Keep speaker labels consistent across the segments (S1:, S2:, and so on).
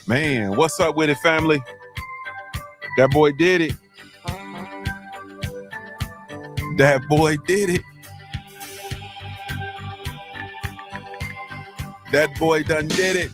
S1: Man, what's up with it, family? That boy did it. That boy did it. That boy done did it.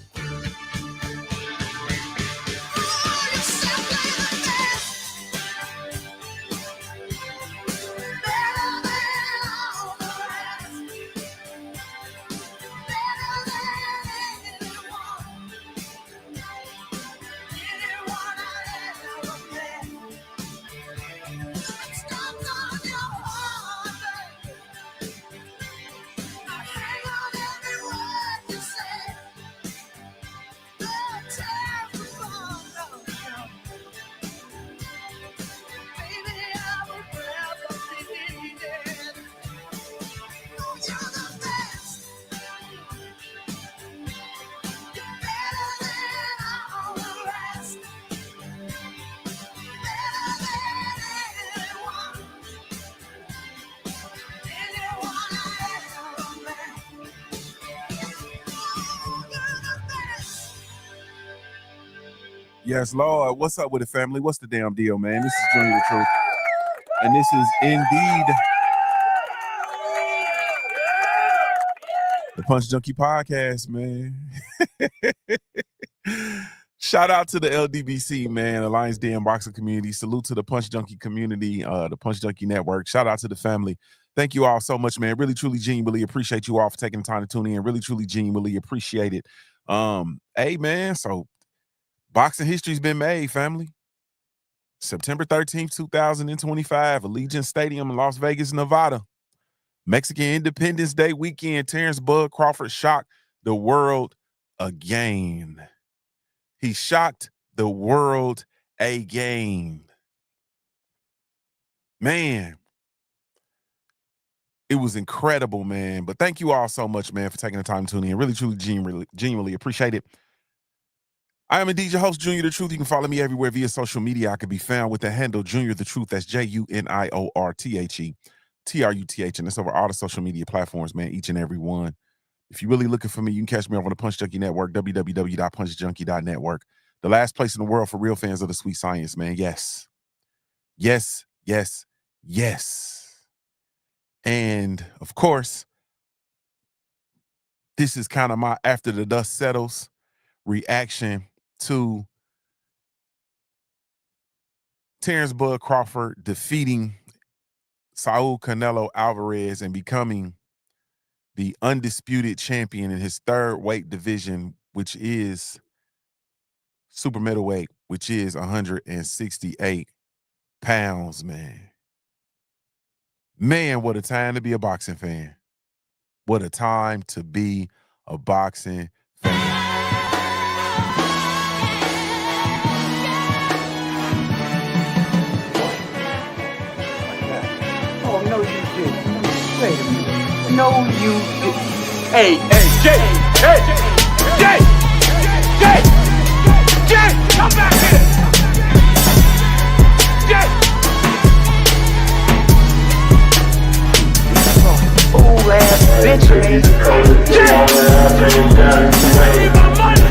S1: Yes, Lord. What's up with it, family? What's the damn deal, man? This is JuniorTheTruth. And this is indeed the Punch Junkie podcast, man. Shout out to the LDBC, man, Alliance Damn Boxing Community. Salute to the Punch Junkie community, the Punch Junkie Network. Shout out to the family. Thank you all so much, man. Really, truly, genuinely appreciate you all for taking the time to tune in. Really, truly, genuinely appreciate it. Hey, man, so boxing history's been made, family. September 13th, 2025, Allegiant Stadium in Las Vegas, Nevada. Mexican Independence Day weekend, Terence Bud Crawford shocked the world again. He shocked the world again. Man, it was incredible, man. But thank you all so much, man, for taking the time to tune in. Really, truly, genuinely appreciate it. I am indeed your host, JuniorTheTruth. You can follow me everywhere via social media. I can be found with the handle JuniorTheTruth. That's JuniorTruth. And it's over all the social media platforms, man, each and every one. If you're really looking for me, you can catch me over on the Punch Junkie Network, www.punchjunkie.network. The last place in the world for real fans of the sweet science, man. Yes. Yes, yes, yes. And, of course, this is kind of my after the dust settles reaction to Terence Bud Crawford defeating Saul Canelo Alvarez and becoming the undisputed champion in his third weight division, which is super middleweight, which is 168 pounds, man. Man, what a time to be a boxing fan. What a time to be a boxing fan.
S2: Oh, no, you didn't. Wait a minute. No, you didn't. Hey, Jay! Come back here! Jay! Fool ass bitch, man. Jay! I need my money!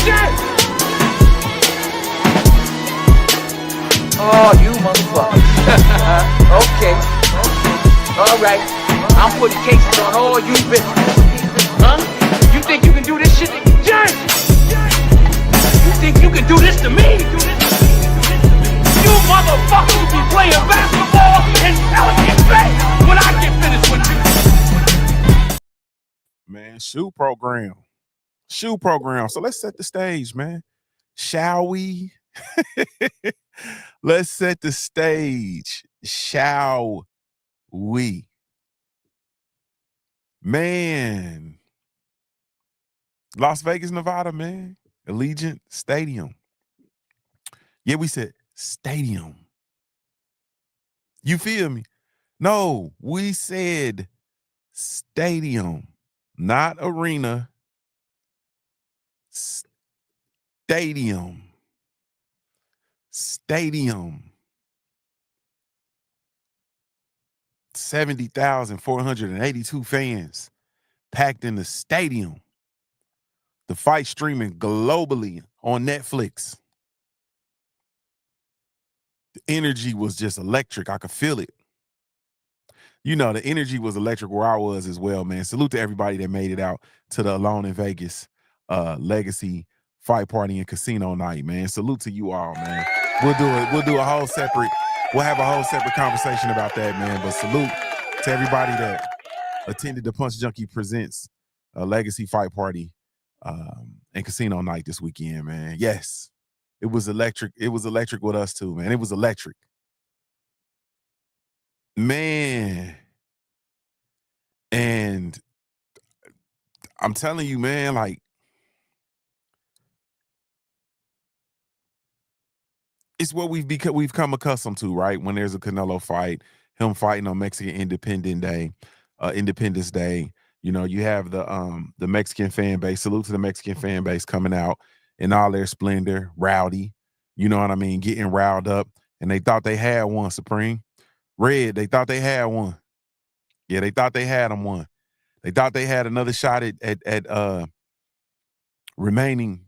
S2: Jay! Oh, you motherfucker. Okay. All right. I'm putting cases on all you bitches. Huh? You think you can do this shit? Jay! You think you can do this to me? You motherfuckers will be playing basketball in Allegiant Stadium when I get finished with you.
S1: Man, shoe program. So let's set the stage, man. Shall we? Let's set the stage. Shall we? Man. Las Vegas, Nevada, man. Allegiant Stadium. Yeah, we said stadium. You feel me? No, we said stadium, not arena. Stadium. 70,482 fans packed in the stadium. The fight streaming globally on Netflix. The energy was just electric. I could feel it. You know, the energy was electric where I was as well, man. Salute to everybody that made it out to the Alone in Vegas Legacy fight party and casino night, man. Salute to you all, man. We'll do a whole separate, we'll have a whole separate conversation about that, man. But salute to everybody that attended the Punch Junkie Presents Legacy fight party and casino night this weekend, man. Yes, it was electric. It was electric with us too, man. It was electric. Man. And I'm telling you, man, like, it's what we've come accustomed to, right? When there's a Canelo fight, him fighting on Mexican Independence Day. You know, you have the Mexican fan base. Salute to the Mexican fan base coming out in all their splendor, rowdy. You know what I mean? Getting riled up, and they thought they had one. Supreme Red. They thought they had one. Yeah, they thought they had him one. They thought they had another shot at remaining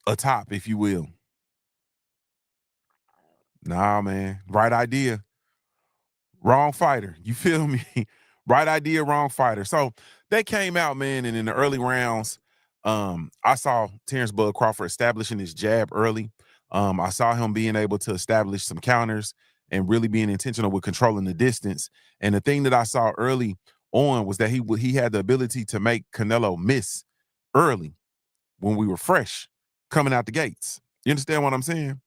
S1: atop, if you will. Nah, man. Right idea. Wrong fighter. You feel me? Right idea, wrong fighter. So they came out, man, and in the early rounds, I saw Terence Bud Crawford establishing his jab early. I saw him being able to establish some counters and really being intentional with controlling the distance. And the thing that I saw early on was that he had the ability to make Canelo miss early when we were fresh coming out the gates. You understand what I'm saying?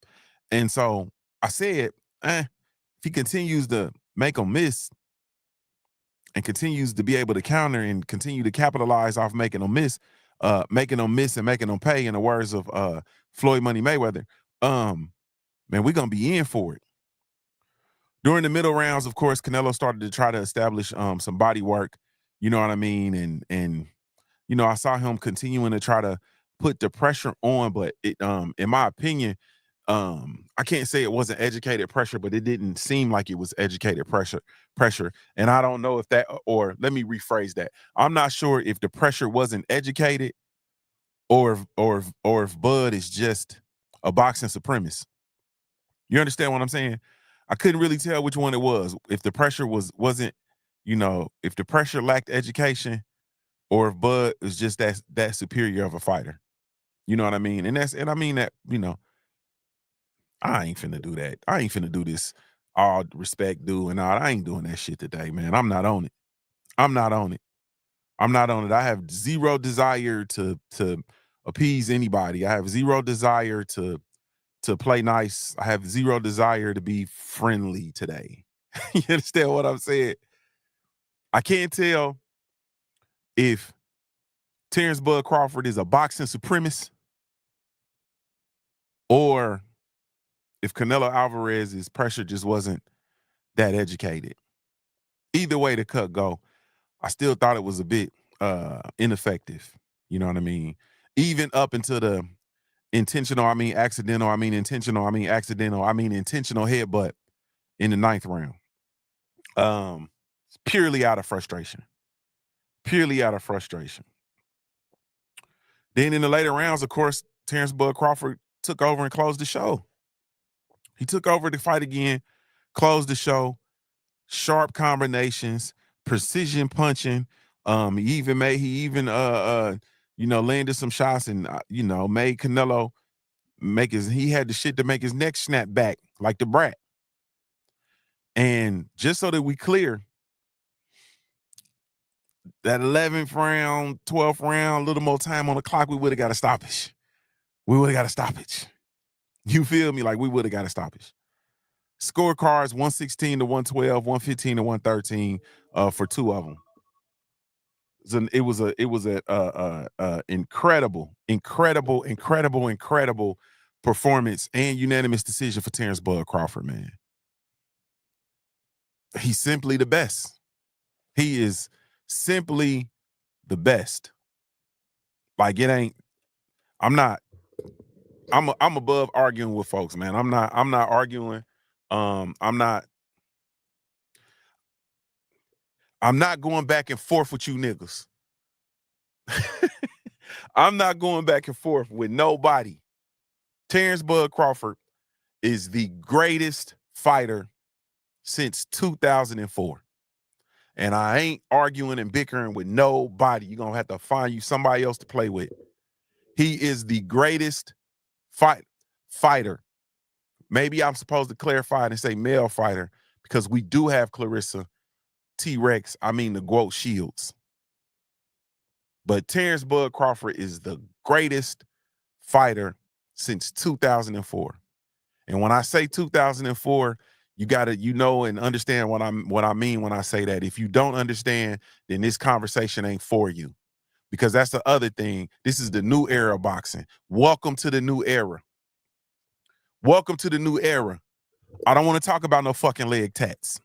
S1: And so I said, if he continues to make them miss and continues to be able to counter and continue to capitalize off making them miss and making them pay, in the words of Floyd Money Mayweather, man, we're going to be in for it. During the middle rounds, of course, Canelo started to try to establish some body work, you know what I mean? And you know, I saw him continuing to try to put the pressure on, but it in my opinion, I can't say it wasn't educated pressure, but it didn't seem like it was educated pressure. And I don't know if that, or let me rephrase that. I'm not sure if the pressure wasn't educated or if Bud is just a boxing supremacist. You understand what I'm saying? I couldn't really tell which one it was. If the pressure wasn't, you know, if the pressure lacked education, or if Bud is just that superior of a fighter. You know what I mean? And I mean that, you know, I ain't finna do that. I ain't finna do this all respect due and all. I ain't doing that shit today, man. I'm not on it. I'm not on it. I'm not on it. I have zero desire to appease anybody. I have zero desire to play nice. I have zero desire to be friendly today. You understand what I'm saying? I can't tell if Terence Bud Crawford is a boxing supremacist or if Canelo Alvarez's pressure just wasn't that educated. Either way the cut go, I still thought it was a bit ineffective. You know what I mean? Even up into the intentional, accidental, intentional, accidental, intentional headbutt in the 9th round. Purely out of frustration. Purely out of frustration. Then in the later rounds, of course, Terence Bud Crawford took over and closed the show. He took over the fight again, closed the show, sharp combinations, precision punching. He even landed some shots and made Canelo he had the shit to make his neck snap back like the brat. And just so that we clear, that 11th round, 12th round, a little more time on the clock, we would have got a stoppage. We would have got a stoppage. You feel me? Like we would have got a stoppage. Scorecards 116 to 112, 115 to 113 for 2 of them. It was a incredible performance and unanimous decision for Terence Bud Crawford, man. He's simply the best. He is simply the best. Like it ain't. I'm above arguing with folks, man. I'm not arguing. I'm not going back and forth with you niggas. I'm not going back and forth with nobody. Terence Bud Crawford is the greatest fighter since 2004. And I ain't arguing and bickering with nobody. You're going to have to find you somebody else to play with. He is the greatest fighter. Maybe I'm supposed to clarify and say male fighter because we do have Clarissa T-Rex, the GOAT Shields. But Terence Bud Crawford is the greatest fighter since 2004. And when I say 2004, you got to and understand what I mean when I say that. If you don't understand, then this conversation ain't for you. Because that's the other thing. This is the new era of boxing. Welcome to the new era. Welcome to the new era. I don't want to talk about no fucking leg tats.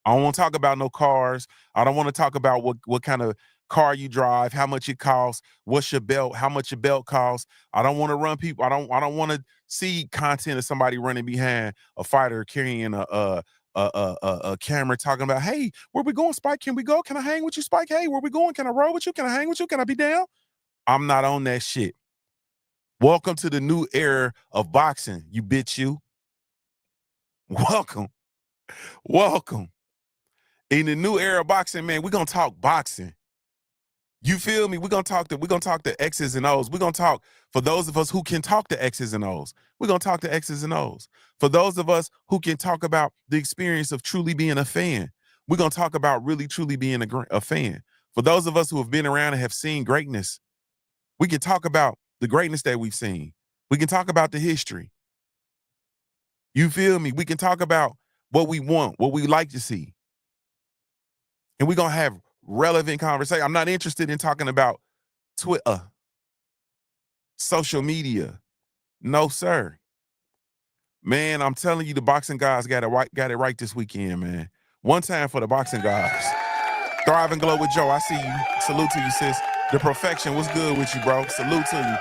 S1: I don't want to talk about no cars. I don't want to talk about what kind of car you drive, how much it costs, what's your belt, how much your belt costs. I don't want to run people. I don't want to see content of somebody running behind a fighter carrying a camera talking about, hey, where we going, Spike? Can we go? Can I hang with you, Spike? Hey, where we going? Can I roll with you? Can I hang with you? Can I be down? I'm not on that shit. Welcome to the new era of boxing, you bitch you. Welcome. Welcome. In the new era of boxing, man, we're gonna talk boxing. You feel me? We're gonna talk to X's and O's. We're gonna talk, for those of us who can talk to X's and O's, we're gonna talk to X's and O's. For those of us who can talk about the experience of truly being a fan, we're gonna talk about really truly being a fan. For those of us who have been around and have seen greatness, we can talk about the greatness that we've seen. We can talk about the history. You feel me? We can talk about what we want, what we like to see. And we're going to have relevant conversation. I'm not interested in talking about Twitter, social media. No, sir. Man, I'm telling you, the boxing guys got it right this weekend, man. One time for the boxing guys. Thrive and Glow with Joe. I see you. Salute to you, sis. The Perfection. What's good with you, bro? Salute to you.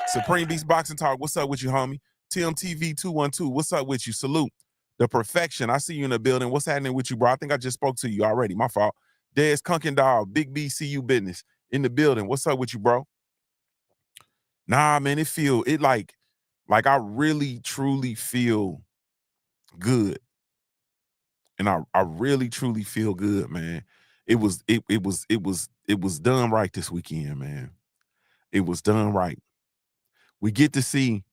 S1: Supreme Beast Boxing Talk. What's up with you, homie? TMTV 212. What's up with you? Salute. The Perfection. I see you in the building. What's happening with you, bro? I think I just spoke to you already. My fault. Des Kunkin Dog, Big BCU business in the building. What's up with you, bro? Nah, man, it like I really truly feel good. And I really truly feel good, man. It was done right this weekend, man. It was done right. We get to see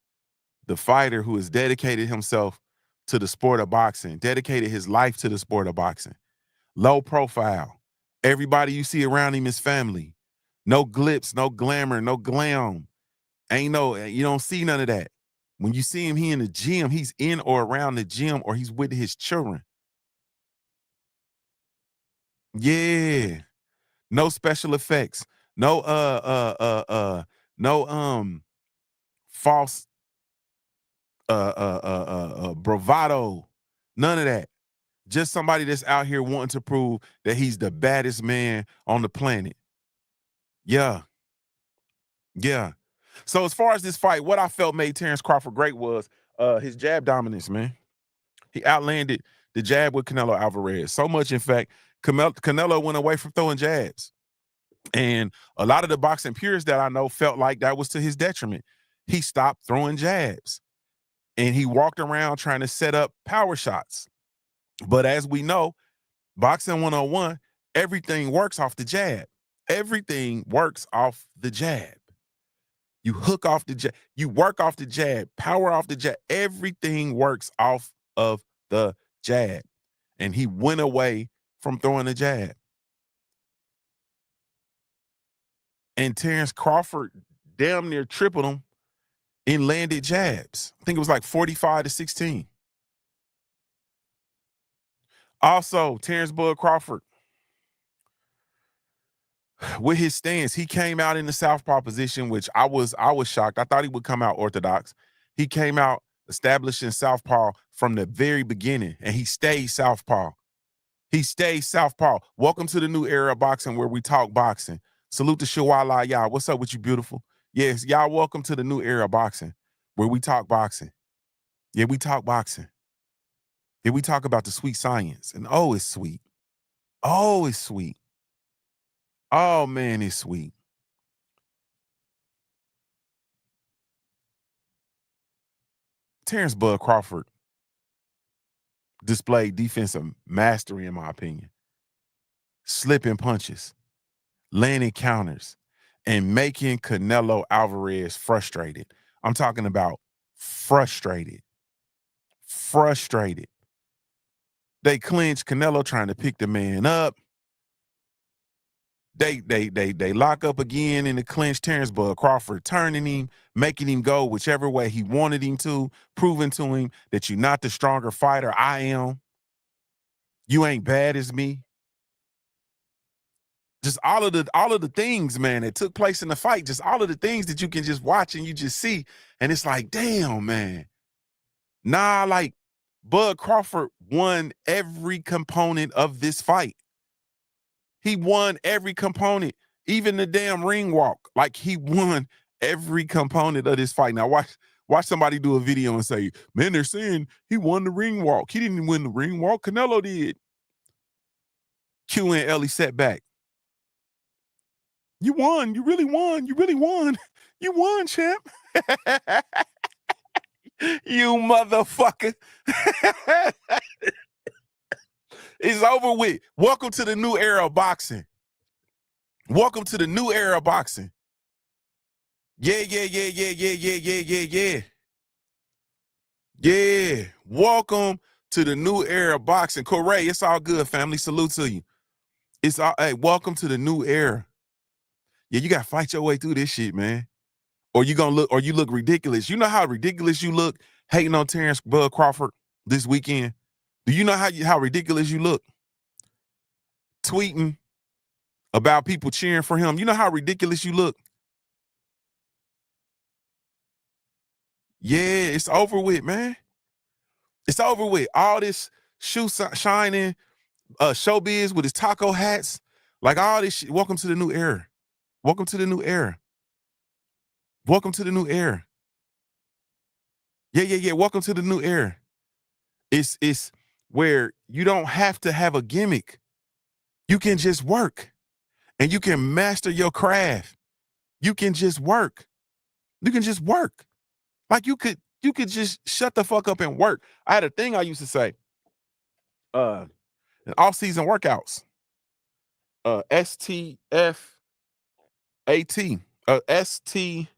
S1: the fighter who has dedicated himself to the sport of boxing, dedicated his life to the sport of boxing. Low profile. Everybody you see around him is family. No glitz, no glamour, no glam. You don't see none of that. When you see him, he in the gym, he's in or around the gym, or he's with his children. Yeah. No special effects. No false bravado. None of that. Just somebody that's out here wanting to prove that he's the baddest man on the planet. Yeah. Yeah. So as far as this fight, what I felt made Terence Crawford great was his jab dominance, man. He outlanded the jab with Canelo Alvarez. So much, in fact, Canelo went away from throwing jabs. And a lot of the boxing purists that I know felt like that was to his detriment. He stopped throwing jabs. And he walked around trying to set up power shots. But as we know, boxing 101, everything works off the jab. Everything works off the jab. You hook off the jab. You work off the jab. Power off the jab. Everything works off of the jab. And he went away from throwing the jab. And Terence Crawford damn near tripled him in landed jabs. I think it was like 45-16. Also, Terence Bud Crawford, with his stance, he came out in the southpaw position, which I was shocked. I thought he would come out orthodox. He came out establishing southpaw from the very beginning, and he stayed southpaw. He stayed southpaw. Welcome to the new era of boxing where we talk boxing. Salute to Shawala, y'all. What's up with you, beautiful? Yes, y'all, welcome to the new era of boxing where we talk boxing. Yeah, we talk boxing. Yeah, we talk about the sweet science. And oh, it's sweet. Oh, it's sweet. Oh, man, it's sweet. Terence Bud Crawford displayed defensive mastery, in my opinion. Slipping punches, landing counters, and making Canelo Alvarez frustrated. I'm talking about frustrated. Frustrated. They clinch, Canelo trying to pick the man up. They lock up again in the clinch. Terence Bud Crawford turning him, making him go whichever way he wanted him to, proving to him that you're not the stronger fighter. I am. You ain't bad as me. Just all of the things, man, that took place in the fight. Just all of the things that you can just watch and you just see, and it's like, damn, man. Nah, like Bud Crawford won every component of this fight. He won every component, even the damn ring walk. Like he won every component of this fight. Now watch somebody do a video and say, man, they're saying he won the ring walk. He didn't win the ring walk. Canelo did. Q and Ellie sat back. You won. You really won. You really won. You won, champ. You motherfucker. It's over with. Welcome to the new era of boxing. Welcome to the new era of boxing. Yeah. Yeah. Welcome to the new era of boxing. Corey, it's all good, family. Salute to you. It's all, hey, welcome to the new era. Yeah, you gotta fight your way through this shit, man. Or you look ridiculous. You know how ridiculous you look hating on Terence Bud Crawford this weekend? Do you know how ridiculous you look? Tweeting about people cheering for him. You know how ridiculous you look? Yeah, it's over with, man. It's over with. All this shoe shining, showbiz with his taco hats, like all this shit. Welcome to the new era. Welcome to the new era. Welcome to the new era. Yeah. Welcome to the new era. It's where you don't have to have a gimmick. You can just work and you can master your craft. You can just work. You can just work. Like you could just shut the fuck up and work. I had a thing I used to say. In off-season workouts. STFAT. STFUAT.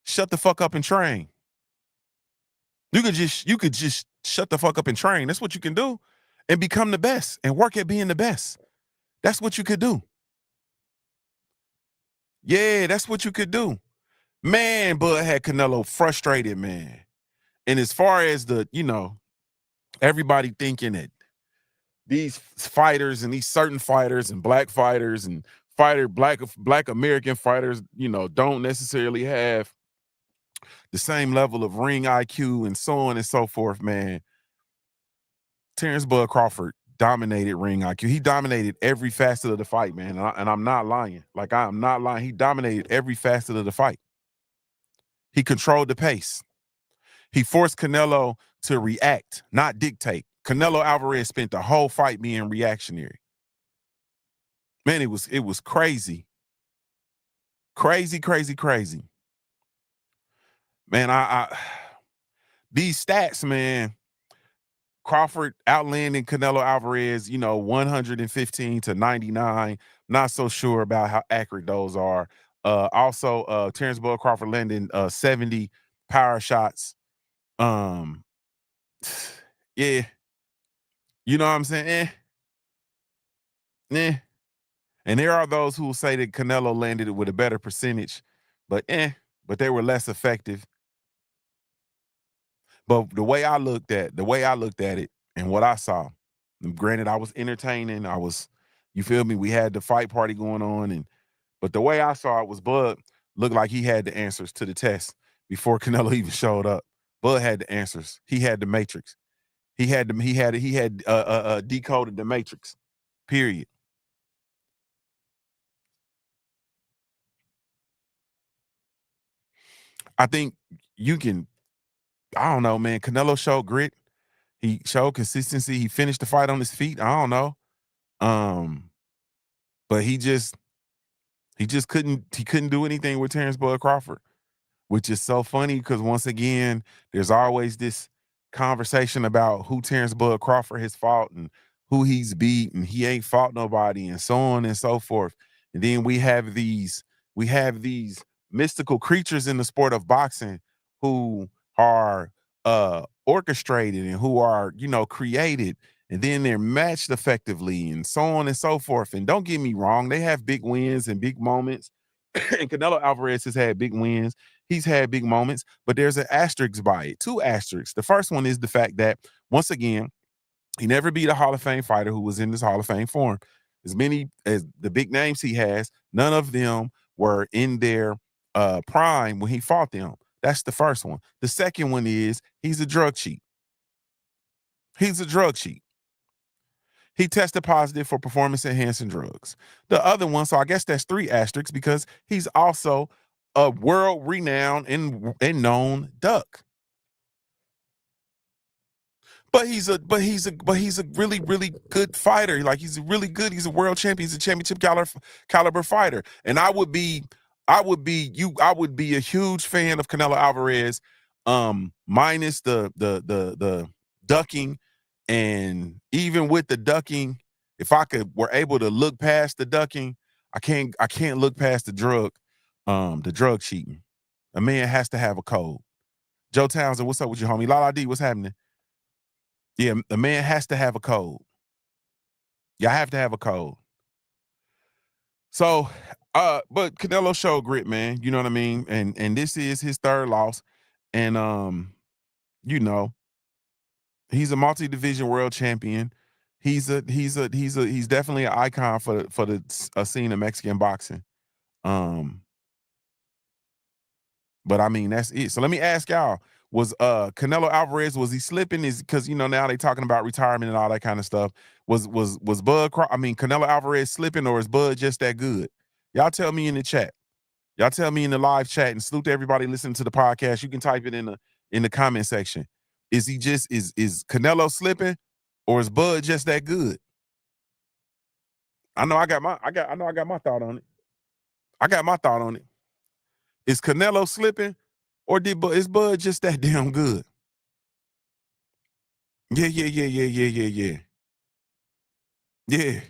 S1: Shut the fuck up and train. You could just shut the fuck up and train. That's what you can do. And become the best and work at being the best. That's what you could do. Yeah, that's what you could do. Man, Bud had Canelo frustrated, man. And as far as everybody thinking that these fighters and these certain fighters and black fighters and black American fighters, don't necessarily have the same level of ring IQ and so on and so forth, man. Terence Bud Crawford dominated ring IQ. He dominated every facet of the fight, man. And I'm not lying. Like, I'm not lying. He dominated every facet of the fight. He controlled the pace. He forced Canelo to react, not dictate. Canelo Alvarez spent the whole fight being reactionary. Man, it was crazy. Crazy. Man, I these stats, man. Crawford outlanding Canelo Alvarez, 115 to 99. Not so sure about how accurate those are. Also, Terence Bud Crawford landing 70 power shots. Yeah. You know what I'm saying? And there are those who will say that Canelo landed it with a better percentage, but they were less effective. But the way I looked at it and what I saw, granted, I was entertaining. You feel me? We had the fight party going on, but the way I saw it was Bud looked like he had the answers to the test before Canelo even showed up. Bud had the answers. He had the matrix. He had decoded the matrix. Period. I think you can. I don't know, man. Canelo showed grit. He showed consistency. He finished the fight on his feet. I don't know. But he just He just couldn't do anything with Terence Bud Crawford, which is so funny because once again, there's always this conversation about who Terence Bud Crawford has fought and who he's beat, and he ain't fought nobody, and so on and so forth. And then we have these mystical creatures in the sport of boxing who are orchestrated and who are, created, and then they're matched effectively, and so on and so forth. And don't get me wrong, they have big wins and big moments. And Canelo Alvarez has had big wins. He's had big moments, but there's an asterisk by it. Two asterisks. The first one is the fact that, once again, he never beat a Hall of Fame fighter who was in this Hall of Fame form. As many as the big names he has, none of them were in their prime when he fought them. That's the first one. The second one is he's a drug cheat. He's a drug cheat. He tested positive for performance enhancing drugs. The other one, so I guess that's three asterisks because he's also a world renowned and known duck. But he's a really, really good fighter. Like, he's really good. He's a world champion. He's a championship caliber fighter. And I would be a huge fan of Canelo Alvarez, minus the ducking. And even with the ducking, if were able to look past the ducking, I can't look past the drug cheating. A man has to have a code. Joe Townsend, what's up with you, homie? Lala D, what's happening? Yeah, the man has to have a code. You have to have a code. So, but Canelo showed grit, man. You know what I mean? And this is his third loss. And you know, he's a multi-division world champion. He's definitely an icon for the scene of Mexican boxing. Um, But I mean, that's it. So let me ask y'all: was Canelo Alvarez, was he slipping? Is because now they talking about retirement and all that kind of stuff. Was Canelo Alvarez slipping, or is Bud just that good? Y'all tell me in the chat. Y'all tell me in the live chat, and salute to everybody listening to the podcast. You can type it in the comment section. Is he just is Canelo slipping, or is Bud just that good? I know I got my thought on it. I got my thought on it. Is Canelo slipping, or is Bud just that damn good? Yeah, yeah, yeah, yeah, yeah, yeah, yeah. Yeah.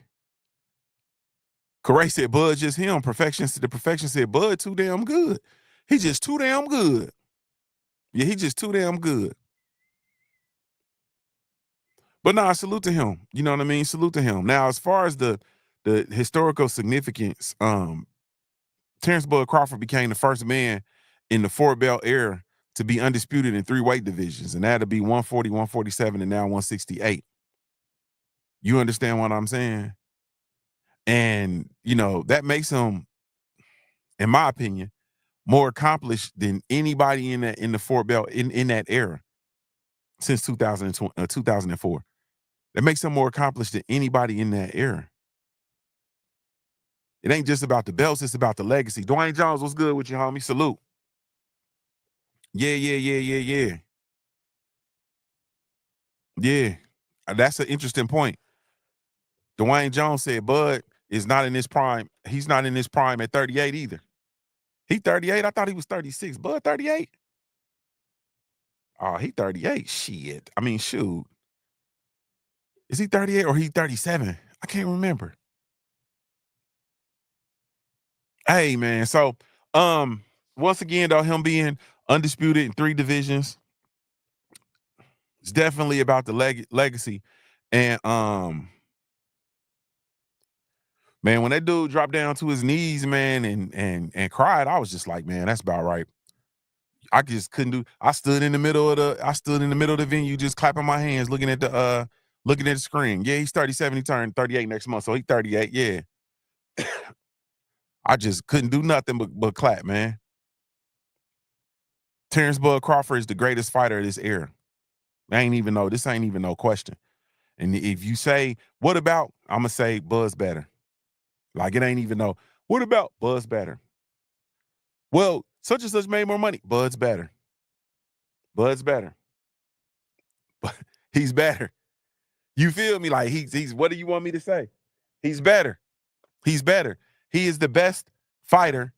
S1: Corey said Bud just him. The perfection said Bud too damn good. He just too damn good. Yeah, he just too damn good. But nah, salute to him. You know what I mean? Salute to him. Now, as far as the historical significance, Terence Bud Crawford became the first man in the four belt era to be undisputed in three weight divisions, and that'll be 140, 147, and now 168. You understand what I'm saying? And that makes him, in my opinion, more accomplished than anybody in the four belt in that era since 2004. That makes him more accomplished than anybody in that era. It ain't just about the belts, it's about the legacy. Dwayne Jones, what's good with you, homie? Salute. Yeah, yeah, yeah, yeah, yeah. Yeah. That's an interesting point. Dwayne Jones said Bud is not in his prime. He's not in his prime at 38 either. He 38. I thought he was 36. Bud 38. Oh, he 38. Shit. I mean, shoot. Is he 38 or he 37? I can't remember. Hey, man. So, once again, though, him being undisputed in three divisions, it's definitely about the legacy. And man, when that dude dropped down to his knees, man, and cried, I was just like, man, that's about right. I just couldn't do. I stood in the middle of the venue, just clapping my hands, looking at the screen. Yeah, he's 37. He turned 38 next month, so he's 38. Yeah, I just couldn't do nothing but clap, man. Terence Bud Crawford is the greatest fighter of this era. This ain't even no question. And if you say, what about, I'm going to say Bud's better. Like, it ain't even no, what about Bud's better? Well, such and such made more money. Bud's better. Bud's better. He's better. You feel me? Like, he's what do you want me to say? He's better. He's better. He is the best fighter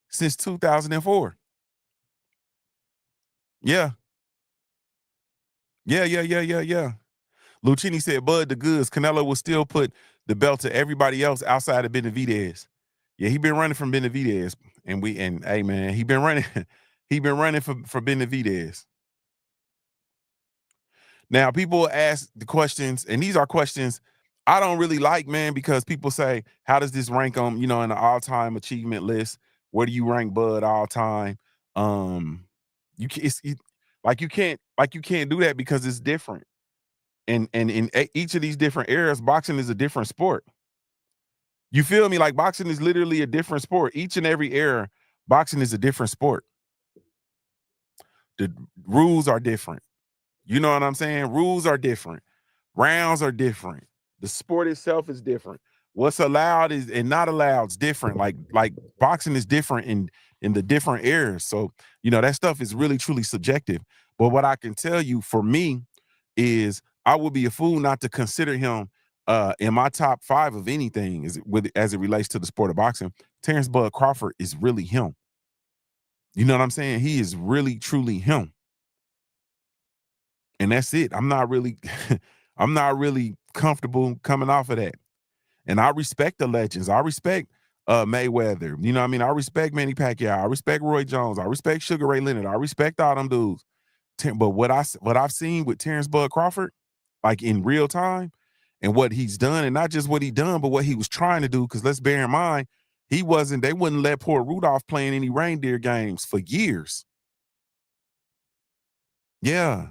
S1: since 2004. Yeah. Yeah. Lucchini said, Bud the goods. Canelo will still put the belt to everybody else outside of Benavidez. Yeah, he been running from Benavidez. And hey man, he been running, he been running for Benavidez. Now, people ask the questions, and these are questions I don't really like, man, because people say, how does this rank on, in the all-time achievement list? Where do you rank Bud all time? You can you can't do that because it's different. And in each of these different eras, boxing is a different sport. You feel me? Like boxing is literally a different sport. Each and every era, boxing is a different sport. The rules are different. You know what I'm saying? Rules are different. Rounds are different. The sport itself is different. What's allowed is and not allowed is different. Like boxing is different in the different eras. So, that stuff is really truly subjective. But what I can tell you for me is I would be a fool not to consider him in my top 5 of anything as it relates to the sport of boxing. Terence Bud Crawford is really him. You know what I'm saying? He is really truly him. And that's it. I'm not really I'm not really comfortable coming off of that. And I respect the legends. I respect Mayweather. You know what I mean? I respect Manny Pacquiao. I respect Roy Jones. I respect Sugar Ray Leonard. I respect all them dudes. But what I've seen with Terence Bud Crawford, like in real time, and what he's done, and not just what he done, but what he was trying to do, because let's bear in mind, they wouldn't let poor Rudolph play in any reindeer games for years. Yeah.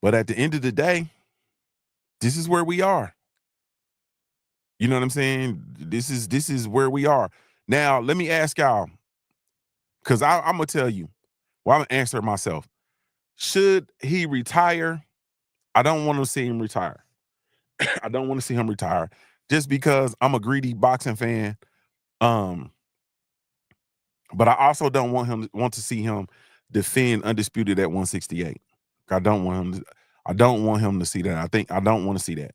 S1: But at the end of the day, this is where we are. You know what I'm saying? This is where we are. Now, let me ask y'all, because I'm gonna tell you, well, I'm gonna answer it myself. Should he retire? I don't want to see him retire. I don't want to see him retire just because I'm a greedy boxing fan. But I also don't want to see him defend undisputed at 168. I don't want him to see that. I don't want to see that.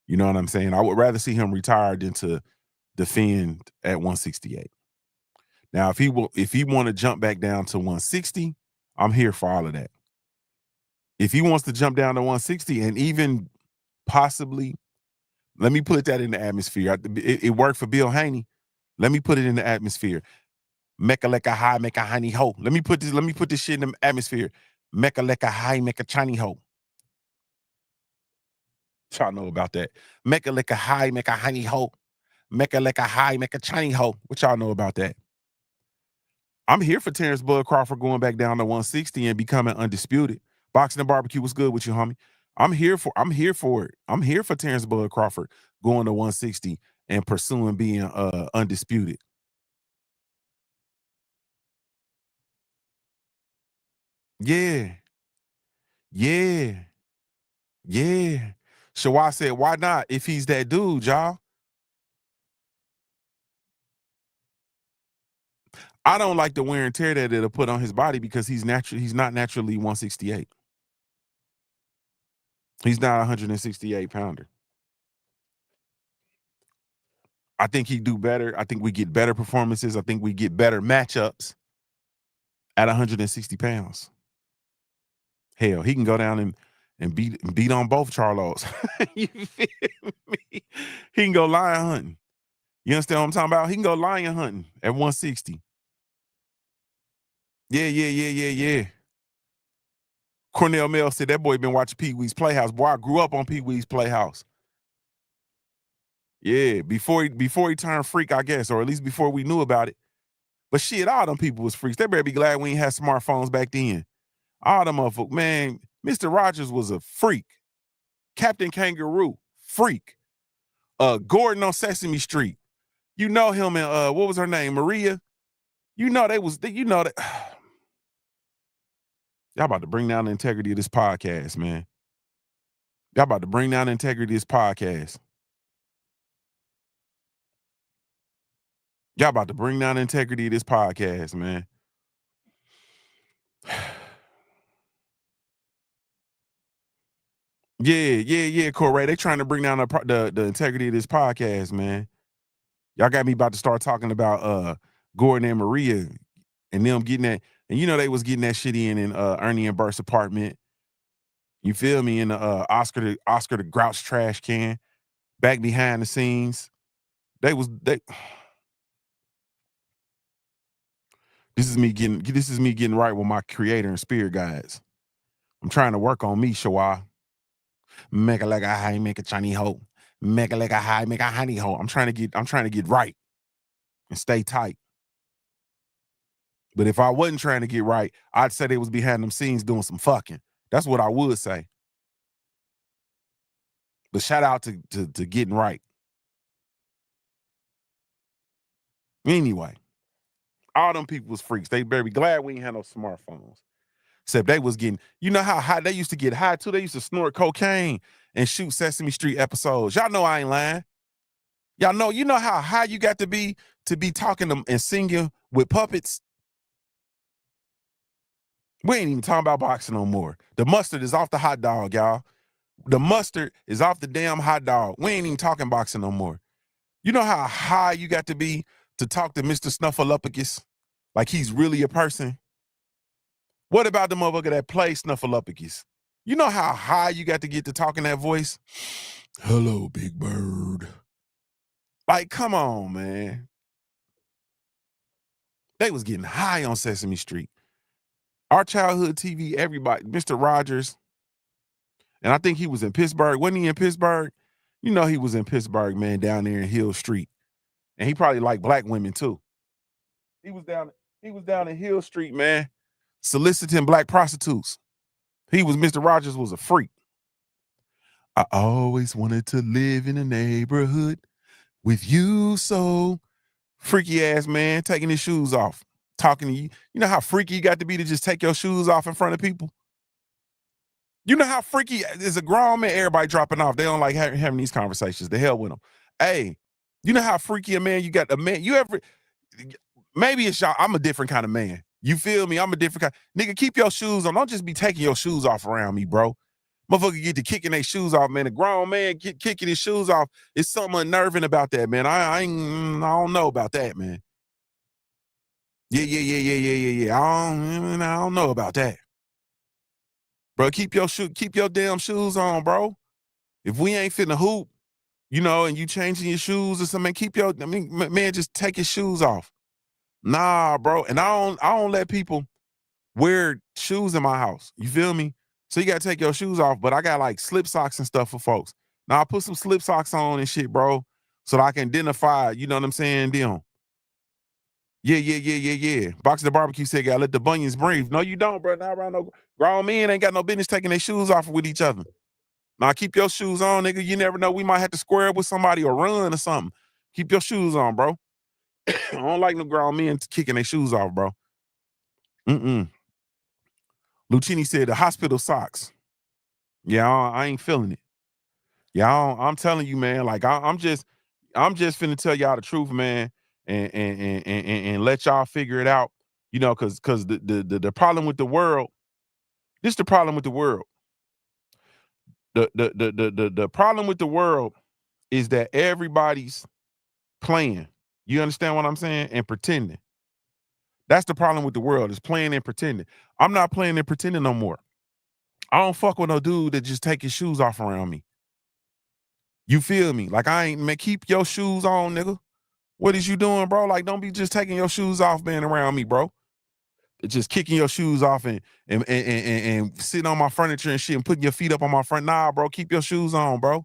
S1: You know what I'm saying? I would rather see him retire than to defend at 168. Now, if he want to jump back down to 160, I'm here for all of that. If he wants to jump down to 160 and even possibly, let me put that in the atmosphere. It worked for Bill Haney. Let me put it in the atmosphere. Mecca leka high, make a honey ho. Let me put this shit in the atmosphere. Mecca leka high, make a Chinese ho. Y'all know about that. Mecca leka high, make a honey ho. Mecca leka high, make a Chinese ho. What y'all know about that? I'm here for Terence Bud Crawford going back down to 160 and becoming undisputed. Boxing and barbecue was good with you, homie. I'm here for it. I'm here for Terence Bud Crawford going to 160 and pursuing being undisputed. Yeah. Yeah. Yeah. So I said, why not? If he's that dude, y'all. I don't like the wear and tear that it'll put on his body because he's not naturally 168. He's not a 168 pounder. I think he'd do better. I think we get better performances. I think we get better matchups at 160 pounds. Hell, he can go down and beat on both Charlos. You feel me? He can go lion hunting. You understand what I'm talking about? He can go lion hunting at 160. Yeah. Cornell Mel said that boy been watching Pee Wee's Playhouse. Boy, I grew up on Pee Wee's Playhouse. Yeah, before he turned freak, I guess, or at least before we knew about it. But shit, all them people was freaks. They better be glad we ain't had smartphones back then. All them motherfuckers, man. Mr. Rogers was a freak. Captain Kangaroo, freak. Gordon on Sesame Street. You know him and what was her name? Maria. You know that. Y'all about to bring down the integrity of this podcast, man. Y'all about to bring down the integrity of this podcast. Y'all about to bring down the integrity of this podcast, man. Yeah, Corey. They trying to bring down the integrity of this podcast, man. Y'all got me about to start talking about Gordon and Maria and them getting that. And you know they was getting that shit in Ernie and Bert's apartment. You feel me? In the Oscar the Grouch trash can, back behind the scenes. They. This is me getting right with my creator and spirit guides. I'm trying to work on me, Shawa. Make it like a high, make a Chinese hoe. Make it like a high, make a honey hoe. I'm trying to get right and stay tight. But if I wasn't trying to get right, I'd say they was behind them scenes doing some fucking. That's what I would say. But shout out to getting right. Anyway, all them people was freaks. They better be glad we ain't had no smartphones. Except they was getting, you know how high they used to get high too? They used to snort cocaine and shoot Sesame Street episodes. Y'all know I ain't lying. Y'all know, you know how high you got to be talking them and singing with puppets? We ain't even talking about boxing no more. The mustard is off the hot dog, y'all. The mustard is off the damn hot dog. We ain't even talking boxing no more. You know how high you got to be to talk to Mr. Snuffleupagus like he's really a person? What about the motherfucker that plays Snuffleupagus? You know how high you got to get to talking that voice? Hello, Big Bird. Like, come on, man. They was getting high on Sesame Street. Our childhood TV, everybody, Mr. Rogers, and I think he was in Pittsburgh. Wasn't he in Pittsburgh? You know he was in Pittsburgh, man, down there in Hill Street. And he probably liked black women too. He was down in Hill Street, man, soliciting black prostitutes. Mr. Rogers was a freak. I always wanted to live in a neighborhood with you, so freaky ass man, taking his shoes off, talking to you. You know how freaky you got to be to just take your shoes off in front of people? You know how freaky is a grown man, everybody dropping off. They don't like having these conversations. The hell with them. Hey, you know how freaky a man you ever, maybe it's y'all, I'm a different kind of man. You feel me? I'm a different kind. Nigga, keep your shoes on. Don't just be taking your shoes off around me, bro. Motherfucker get to kicking their shoes off, man. A grown man kicking his shoes off. It's something unnerving about that, man. I don't know about that, man. Yeah. I don't know about that. Bro, keep your damn shoes on, bro. If we ain't finna hoop, you know, and you changing your shoes or something, man, just take your shoes off. Nah, bro. And I don't let people wear shoes in my house. You feel me? So you gotta take your shoes off, but I got like slip socks and stuff for folks. Now I put some slip socks on and shit, bro, so that I can identify, you know what I'm saying, them. Yeah. Box of the barbecue said, gotta let the bunions breathe. No, you don't, bro. Not around no grown men ain't got no business taking their shoes off with each other. Now keep your shoes on, nigga. You never know. We might have to square up with somebody or run or something. Keep your shoes on, bro. I don't like no grown men kicking their shoes off, bro. Lucchini said the hospital socks. Yeah, I ain't feeling it. Yeah, I'm telling you, man. Like I'm just finna tell y'all the truth, man, and let y'all figure it out. You know, because the problem with the world. This is the problem with the world. The problem with the world is that everybody's playing. You understand what I'm saying? And pretending. That's the problem with the world, is playing and pretending. I'm not playing and pretending no more. I don't fuck with no dude that just take his shoes off around me. You feel me? Like I ain't, man, keep your shoes on, nigga. What is you doing, bro? Like, don't be just taking your shoes off being around me, bro. Just kicking your shoes off and sitting on my furniture and shit and putting your feet up on my front. Nah, bro, keep your shoes on, bro.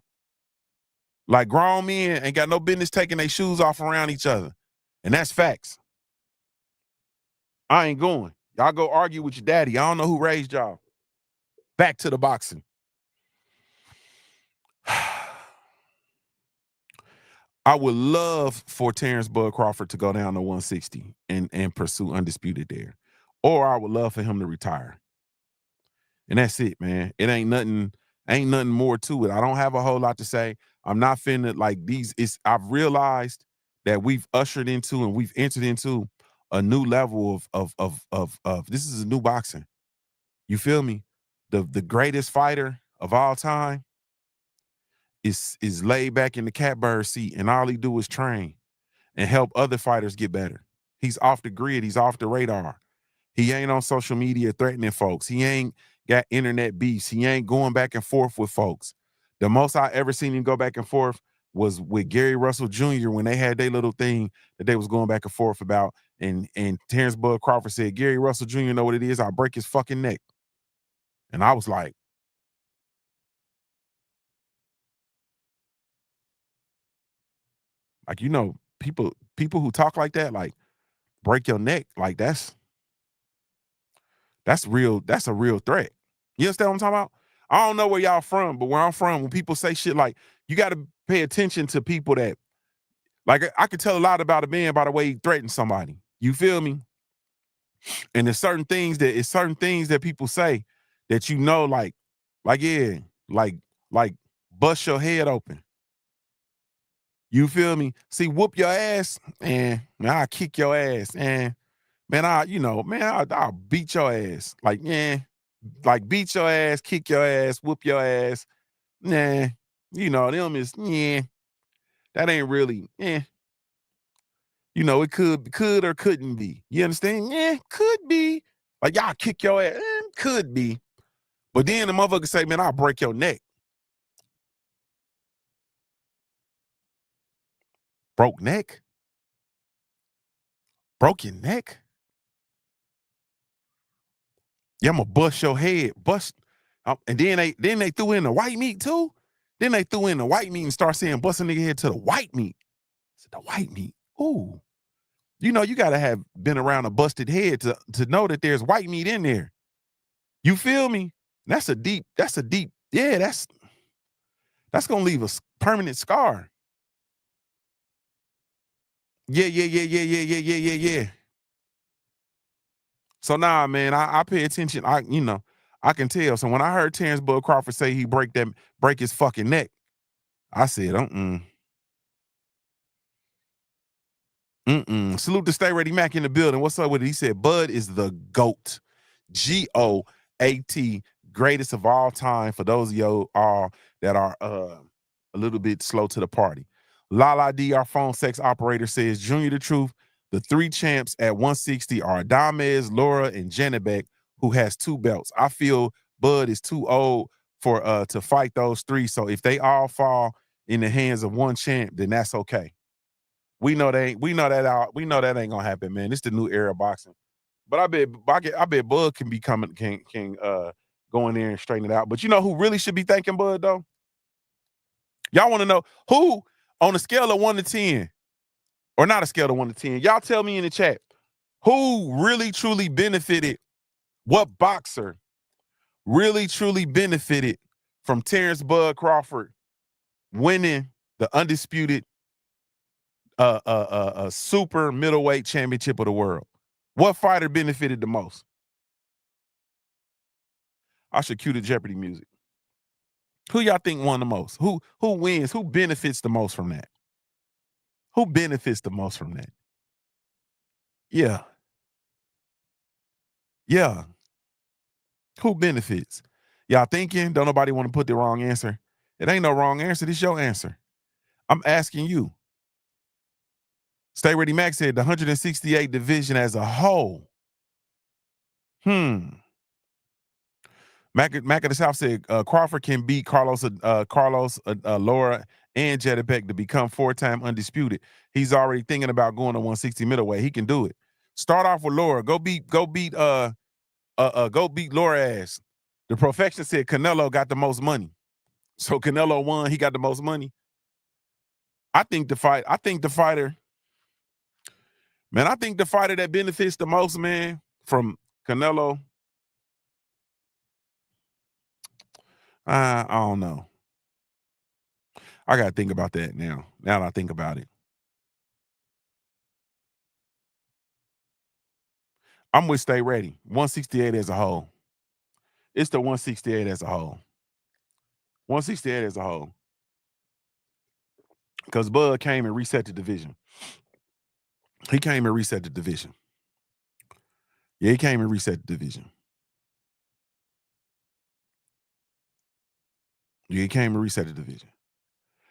S1: Like grown men ain't got no business taking their shoes off around each other. And that's facts. I ain't going. Y'all go argue with your daddy. I don't know who raised y'all. Back to the boxing. I would love for Terence Bud Crawford to go down to 160 and pursue undisputed there. Or I would love for him to retire. And that's it, man. It ain't nothing more to it. I don't have a whole lot to say. I'm not finna like these. I've realized that we've ushered into and we've entered into a new level of this is a new boxing. You feel me? The greatest fighter of all time is laid back in the catbird seat, and all he do is train. and help other fighters get better. He's off the grid. He's off the radar. He ain't on social media threatening folks. He ain't got internet beefs. He ain't going back and forth with folks. The most I ever seen him go back and forth was with Gary Russell Jr. when they had their little thing that they was going back and forth about. And Terence Bud Crawford said, Gary Russell Jr. know what it is? I'll break his fucking neck. And I was like, people who talk like that, like break your neck, like that's real. That's a real threat. You understand what I'm talking about? I don't know where y'all from, but where I'm from, when people say shit like, you got to pay attention to people that, like, I could tell a lot about a man by the way he threatens somebody. You feel me? And there's certain things that people say that yeah, like bust your head open. You feel me? See, whoop your ass, and I'll kick your ass, and I'll beat your ass. Like, yeah, like beat your ass, kick your ass, whoop your ass. Nah, them is, yeah, that ain't really, it could or couldn't be. You understand? Yeah, could be. Like, y'all kick your ass, could be. But then the motherfucker say, man, I'll break your neck. Broke neck? Broke your neck? Yeah, I'm gonna bust your head. And then they threw in the white meat too. Then they threw in the white meat and start saying bust a nigga head to the white meat. I said, the white meat. Ooh. You gotta have been around a busted head to know that there's white meat in there. You feel me? That's a deep, yeah, that's gonna leave a permanent scar. Yeah. So nah, man, I pay attention. I can tell. So when I heard Terence Bud Crawford say he break his fucking neck, I said, Salute to Stay Ready Mac in the building. What's up with it? He said, Bud is the GOAT. GOAT, greatest of all time for those of you all that are a little bit slow to the party. Lala D, our phone sex operator, says, Junior the Truth, the 3 champs at 160 are Adamez, Laura, and Janibek, who has 2 belts. I feel Bud is too old for to fight those 3. So if they all fall in the hands of one champ, then that's okay. We know that ain't gonna happen, man. It's the new era of boxing. But I bet Bud can go in there and straighten it out. But you know who really should be thanking Bud though? Y'all want to know who on a scale of 1 to 10, or not a scale of 1 to 10? Y'all tell me in the chat who really truly benefited. What boxer really truly benefited from Terence Bud Crawford winning the undisputed super middleweight championship of the world? What fighter benefited the most? I should cue the Jeopardy music. Who y'all think won the most? Who wins? Who benefits the most from that? Who benefits the most from that? Yeah. Yeah. Who benefits? Y'all thinking? Don't nobody want to put the wrong answer? It ain't no wrong answer. This your answer. I'm asking you. Stay Ready Max said the 168 division as a whole. Mac of the South said Crawford can beat Carlos, Laura, and Jedebek to become 4-time undisputed. He's already thinking about going to 160 middleweight. He can do it. Start off with Laura. Go beat Laura ass. The Perfection said Canelo got the most money. So Canelo won, he got the most money. I think the fighter that benefits the most, man, from Canelo, I don't know. I got to think about that now. Now that I think about it. I'm with Stay Ready. 168 as a whole. It's the 168 as a whole. 168 as a whole. Because Bud came and reset the division. He came and reset the division. Yeah, he came and reset the division. Yeah, he came and reset the division.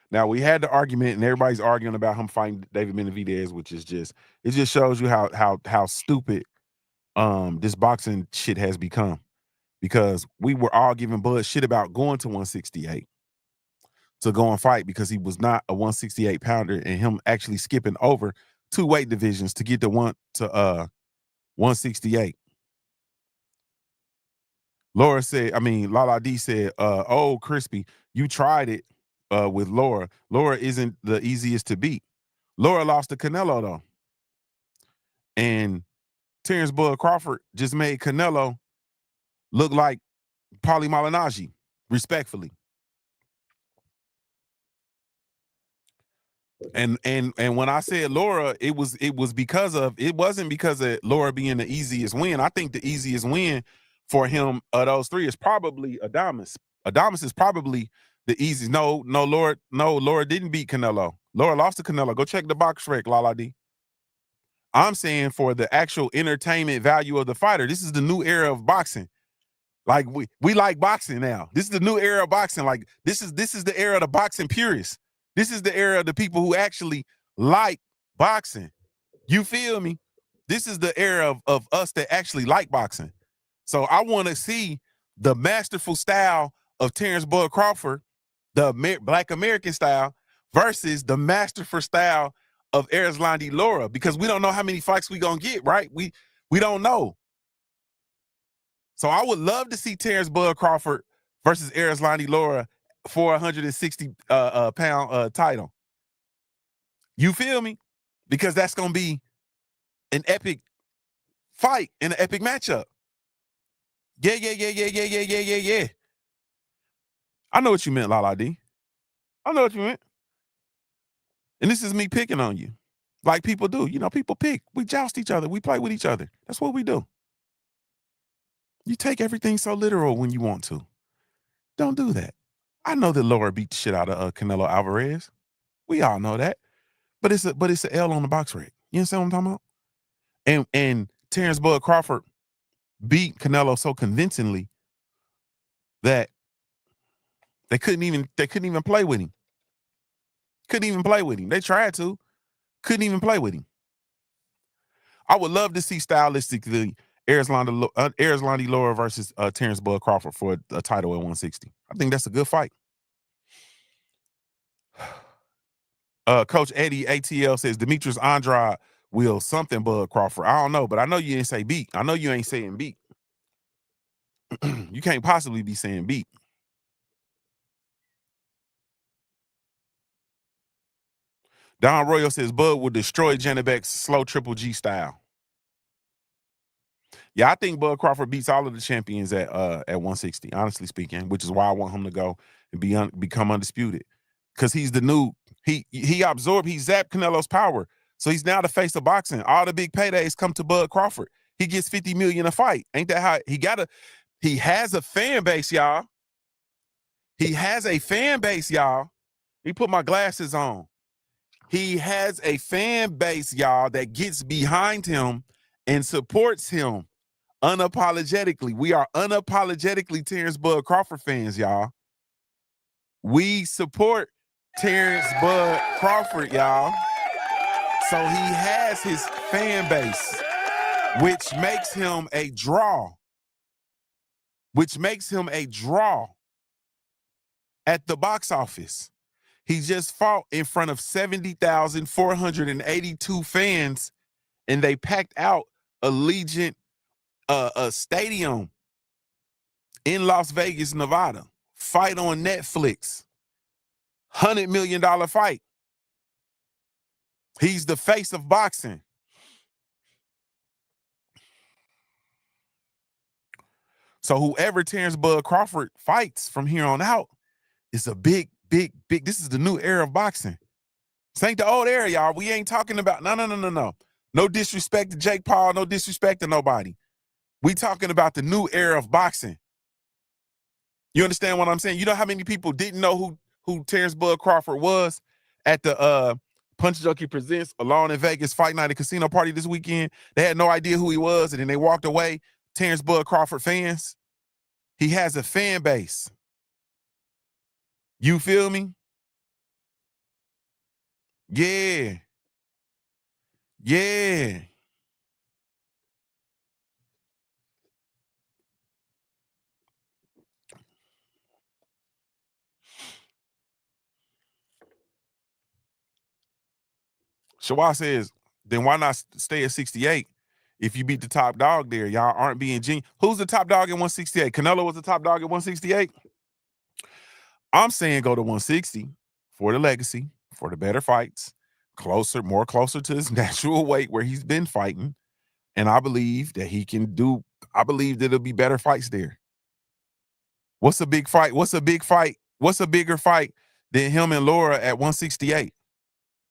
S1: Now we had the argument, and everybody's arguing about him fighting David Benavidez, which is just it just shows you how stupid this boxing shit has become. Because we were all giving Bud shit about going to 168 to go and fight because he was not a 168 pounder, and him actually skipping over 2 weight divisions to get to 168. Lala D said, oh, Crispy, you tried it with Laura. Laura isn't the easiest to beat. Laura lost to Canelo, though. And Terence Bud Crawford just made Canelo look like Paulie Malignaggi, respectfully. And when I said Laura, it wasn't because of Laura being the easiest win. I think the easiest win for him of those 3 is probably Adames. Adames is probably the easiest. No, Laura didn't beat Canelo. Laura lost to Canelo. Go check the box rec, Lala D. I'm saying for the actual entertainment value of the fighter, this is the new era of boxing. Like we like boxing now. This is the new era of boxing. Like this is the era of the boxing purists. This is the era of the people who actually like boxing. You feel me? This is the era of us that actually like boxing. So I want to see the masterful style of Terence Bud Crawford, the Black American style, versus the masterful style of Erislandy Lara, because we don't know how many fights we gonna get, right? We don't know. So I would love to see Terence Bud Crawford versus Erislandy Lara for a 160 pound title. You feel me? Because that's gonna be an epic fight and an epic matchup. Yeah. I know what you meant, Lala D. I know what you meant. And this is me picking on you. Like people do. You know, people pick. We joust each other. We play with each other. That's what we do. You take everything so literal when you want to. Don't do that. I know that Lara beat the shit out of Canelo Alvarez. We all know that. But it's an L on the box rec. You understand what I'm talking about? And Terence Bud Crawford beat Canelo so convincingly that they couldn't even play with him. Couldn't even play with him. They tried to. Couldn't even play with him. I would love to see stylistically Erislandy Lara versus Terence Bud Crawford for a title at 160. I think that's a good fight. Coach Eddie ATL says Demetrius Andrade will something Bud Crawford. I don't know, but I know you didn't say beat. I know you ain't saying beat. You can't possibly be saying beat. Don Royal says Bud will destroy Janibek's slow Triple G style. Yeah, I think Bud Crawford beats all of the champions at 160, honestly speaking, which is why I want him to go and become undisputed. Because he's the new, he zapped Canelo's power. So he's now the face of boxing. All the big paydays come to Bud Crawford. He gets $50 million a fight. Ain't that how he has a fan base, y'all. He has a fan base, y'all. Let me put my glasses on. He has a fan base, y'all, that gets behind him and supports him unapologetically. We are unapologetically Terence Bud Crawford fans, y'all. We support Terence Bud Crawford, y'all. So he has his fan base, which makes him a draw. At the box office. He just fought in front of 70,482 fans, and they packed out Allegiant Stadium in Las Vegas, Nevada. Fight on Netflix. $100 million fight. He's the face of boxing. So whoever Terence Bud Crawford fights from here on out is a big. This is the new era of boxing. This ain't the old era, y'all. We ain't talking about no. No disrespect to Jake Paul. No disrespect to nobody. We talking about the new era of boxing. You understand what I'm saying? You know how many people didn't know who Terence Bud Crawford was at the Punch Junkie Presents Alone in Vegas Fight Night and Casino Party this weekend? They had no idea who he was, and then they walked away. Terence Bud Crawford fans. He has a fan base. You feel me? Yeah. Yeah. Shawar says, then why not stay at 68? If you beat the top dog there, y'all aren't being genius. Who's the top dog at 168? Canelo was the top dog at 168? I'm saying go to 160 for the legacy, for the better fights, more closer to his natural weight where he's been fighting. And I believe that I believe that it'll be better fights there. What's a big fight? What's a big fight? What's a bigger fight than him and Laura at 168?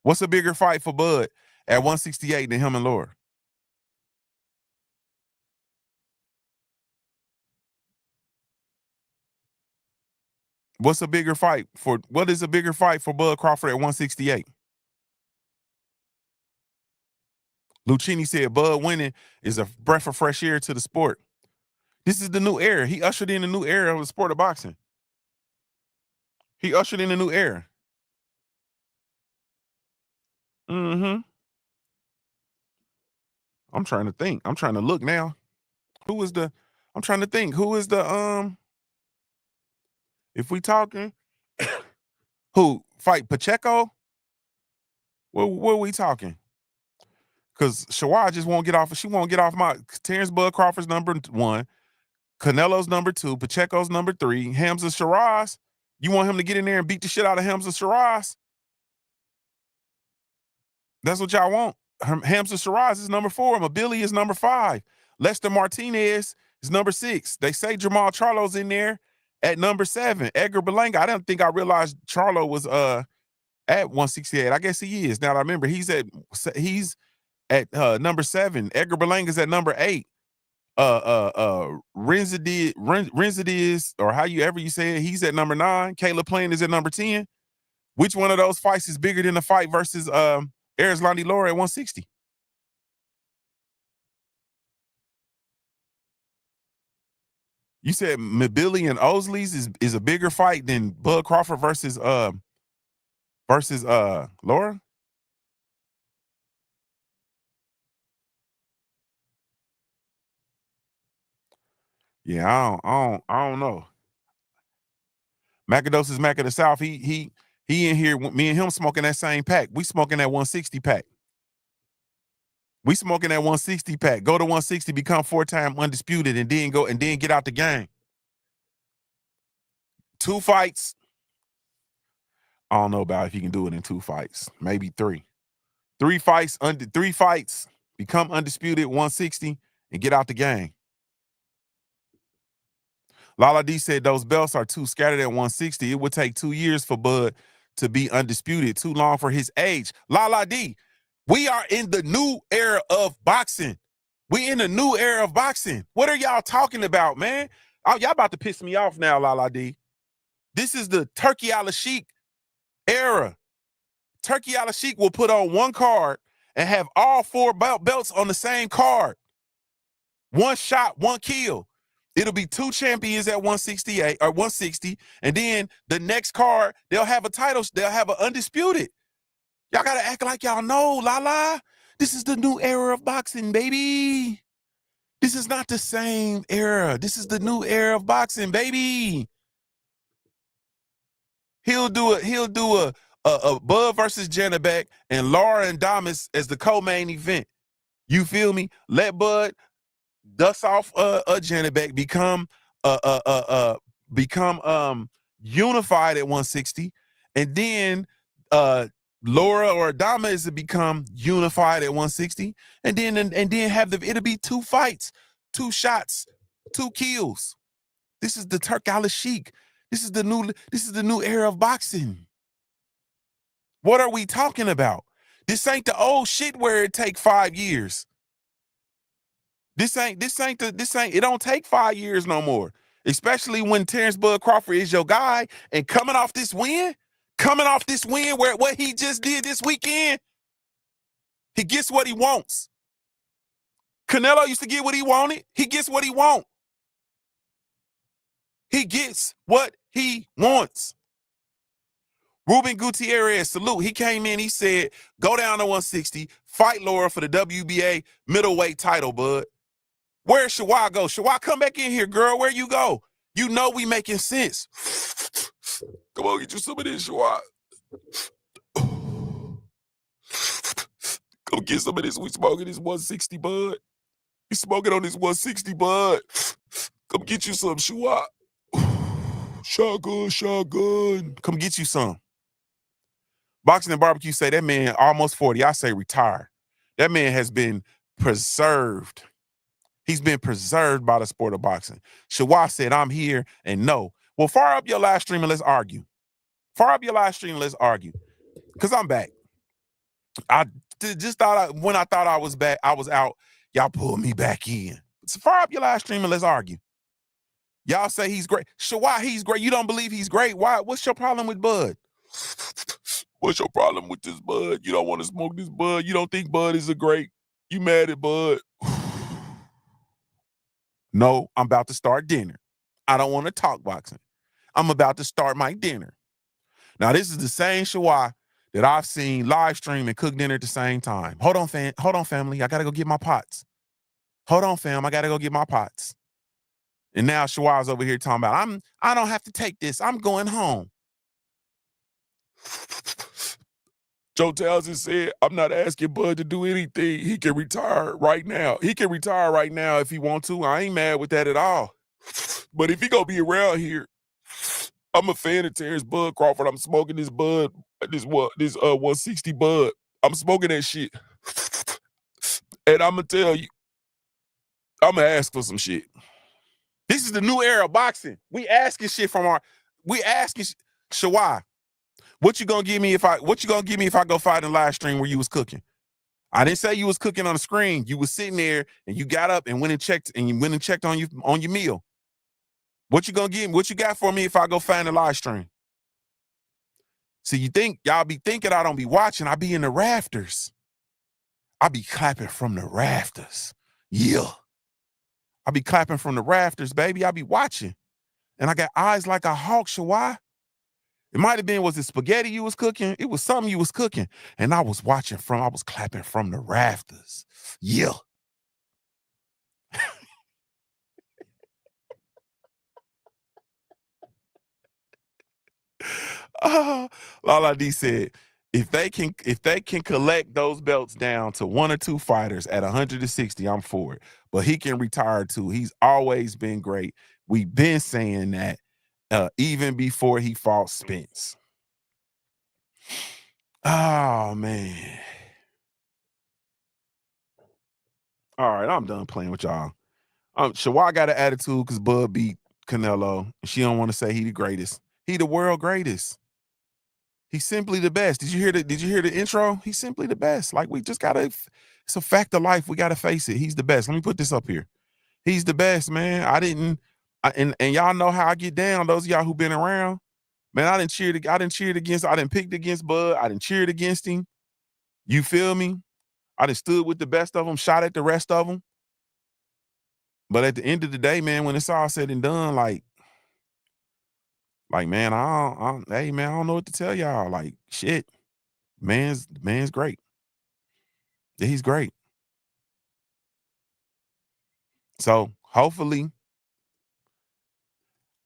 S1: What's a bigger fight for Bud at 168 than him and Laura? What is a bigger fight for Bud Crawford at 168? Lucchini said Bud winning is a breath of fresh air to the sport. This is the new era. He ushered in a new era of the sport of boxing. He ushered in a new era. Mm-hmm. I'm trying to think. I'm trying to look now. I'm trying to think. Who is the if we talking who fight Pacheco? What are we talking? Because Shawar just won't get off. She won't get off my Terence Bud Crawford's number 1, Canelo's number 2, Pacheco's number 3, Hamza Shiraz. You want him to get in there and beat the shit out of Hamza Shiraz? That's what y'all want. Hamza Shiraz is number 4. Mabili is number 5. Lester Martinez is number 6. They say Jamal Charlo's in there at number 7. Edgar Berlanga. I didn't think I realized Charlo was at 168. I guess he is. Now I remember he's at number 7. Edgar Berlanga's at number 8. Renzidiz, or however you say it, he's at number 9. Caleb Plant is at number 10. Which one of those fights is bigger than the fight versus Erislandy Lara at 160? You said Mabili and Osley's is a bigger fight than Bud Crawford versus Lara? Yeah, I don't know. Macados is Mac of the South. He in here. Me and him smoking that same pack. We smoking that 160 pack. We smoking that 160 pack. Go to 160, become 4-time undisputed, and then get out the game. 2 fights. I don't know about if he can do it in 2 fights. Maybe 3. 3 fights, 3 fights, become undisputed 160, and get out the game. Lala D said those belts are too scattered at 160. It would take 2 years for Bud to be undisputed. Too long for his age. Lala D, we are in the new era of boxing. We in the new era of boxing. What are y'all talking about, man? Y'all about to piss me off now, Lala D. This is the Turkey Al-Sheikh era. Turkey Al-Sheikh will put on one card and have all 4 belts on the same card. 1 shot, 1 kill. It'll be 2 champions at 168 or 160, and then the next card they'll have a title. They'll have an undisputed. Y'all gotta act like y'all know, Lala. This is the new era of boxing, baby. This is not the same era. This is the new era of boxing, baby. He'll do a Bud versus Janabek and Laura and Damas as the co-main event. You feel me? Let Bud dust off Janabek, become unified at 160, and then Laura or Adama is to become unified at 160, and then it'll be 2 fights, 2 shots, 2 kills. This is the Turk Al-Sheikh. This is the new era of boxing. What are we talking about? This ain't the old shit where it take 5 years. It don't take 5 years no more. Especially when Terence Bud Crawford is your guy and coming off this win where what he just did this weekend, he gets what he wants. Canelo used to get what he wanted. He gets what he wants. He gets what he wants. Ruben Gutierrez, salute. He came in, he said, go down to 160, fight Laura for the WBA middleweight title, bud. Where's Shawai go? Shawai, come back in here, girl. Where you go? You know we making sense. Come on, get you some of this, Shawai. Come get some of this. We smoking this 160, bud. We smoking on this 160, bud. Come get you some, Shawai. Shotgun. Come get you some. Boxing and Barbecue say that man almost 40. I say retire. That man has been preserved. He's been preserved by the sport of boxing. Shawai said, I'm here and no. Well, fire up your live stream and let's argue. Fire up your live stream and let's argue. Because I'm back. I just thought when I thought I was back, I was out. Y'all pulled me back in. So fire up your live stream and let's argue. Y'all say he's great. Shawai, he's great. You don't believe he's great? Why? What's your problem with Bud? What's your problem with this Bud? You don't want to smoke this Bud? You don't think Bud is a great? You mad at Bud? No, I'm about to start dinner. I don't want to talk boxing. I'm about to start my dinner. Now, this is the same Shawai that I've seen live stream and cook dinner at the same time. Hold on, family. I got to go get my pots. Hold on, fam. I got to go get my pots. And now Shawai's over here talking about, I don't have to take this. I'm going home. Joe Townsend said, I'm not asking Bud to do anything. He can retire right now. He can retire right now if he want to. I ain't mad with that at all. But if he gonna be around here, I'm a fan of Terence Bud Crawford. I'm smoking this Bud, this 160 Bud. I'm smoking that shit. And I'm gonna tell you, I'm gonna ask for some shit. This is the new era of boxing. We asking shit from Shawai. What you gonna give me if I go fight in live stream where you was cooking? I didn't say you was cooking on the screen. You was sitting there and you got up and went and checked on your meal. What you gonna give me? What you got for me if I go find a live stream? See, you think y'all be thinking I don't be watching. I be in the rafters. I be clapping from the rafters. Yeah. I be clapping from the rafters, baby. I be watching. And I got eyes like a hawk, Shawai. It might have been, was it spaghetti you was cooking? It was something you was cooking. And I was clapping from the rafters. Yeah. Lala D said, if they can collect those belts down to 1 or 2 fighters at 160, I'm for it. But he can retire too. He's always been great. We've been saying that even before he fought Spence. Oh, man. All right, I'm done playing with y'all. Shawai got an attitude because Bud beat Canelo. She don't want to say he the greatest. He the world greatest. He's simply the best. Did you hear the intro? He's simply the best. Like, we just gotta, it's a fact of life. We gotta face it. He's the best. Let me put this up here. He's the best, man. And y'all know how I get down. Those of y'all who been around, man, I didn't pick against Bud. I didn't cheered against him. You feel me? I done stood with the best of them, shot at the rest of them. But at the end of the day, man, when it's all said and done, like, man, hey, man, I don't know what to tell y'all. Like, shit, man's great. Yeah, he's great. So hopefully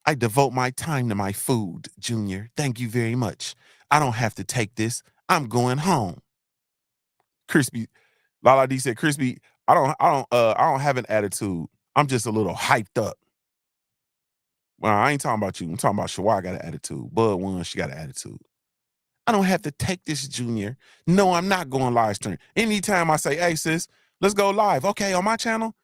S1: I devote my time to my food, Junior. Thank you very much. I don't have to take this. I'm going home. Crispy, Lala D said, Crispy, I don't have an attitude. I'm just a little hyped up. Well, I ain't talking about you. I'm talking about Shawai got an attitude. Bud won, she got an attitude. I don't have to take this, Junior. No, I'm not going live stream. Anytime I say, hey, sis, let's go live. Okay, on my channel,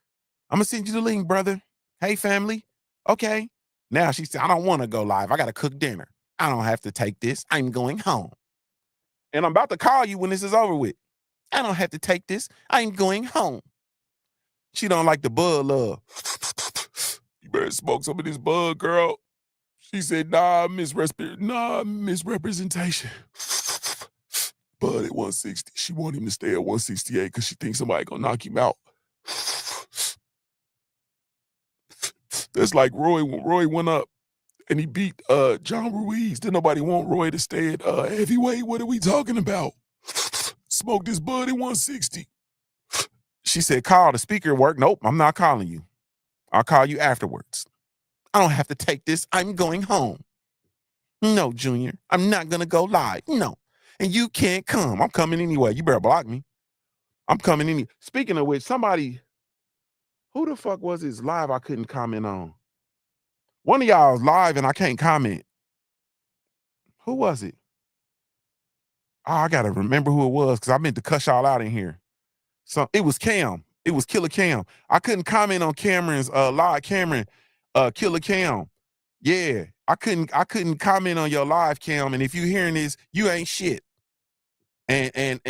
S1: I'm going to send you the link, brother. Hey, family. Okay. Now she said, I don't want to go live. I got to cook dinner. I don't have to take this. I'm going home. And I'm about to call you when this is over with. I don't have to take this. I'm going home. She don't like the Bud love. You better smoke some of this Bud, girl. She said, nah, misrepresentation. Bud at 160. She want him to stay at 168 because she thinks somebody gonna knock him out. That's like Roy. When Roy went up and he beat John Ruiz. Did nobody want Roy to stay at heavyweight? What are we talking about? Smoke this bud at 160. She said, call the speaker work. Nope, I'm not calling you. I'll call you afterwards. I don't have to take this. I'm going home. No, Junior, I'm not going to go live. No. And you can't come. I'm coming anyway. You better block me. I'm coming in. Speaking of which, somebody, who the fuck was this live I couldn't comment on? One of y'all is live and I can't comment. Who was it? Oh, I got to remember who it was because I meant to cuss y'all out in here. So it was Cam. It was Killer Cam. I couldn't comment on Cameron's live. Cameron, Killer Cam. Yeah, I couldn't comment on your live, Cam. And if you hearing this, you ain't shit. And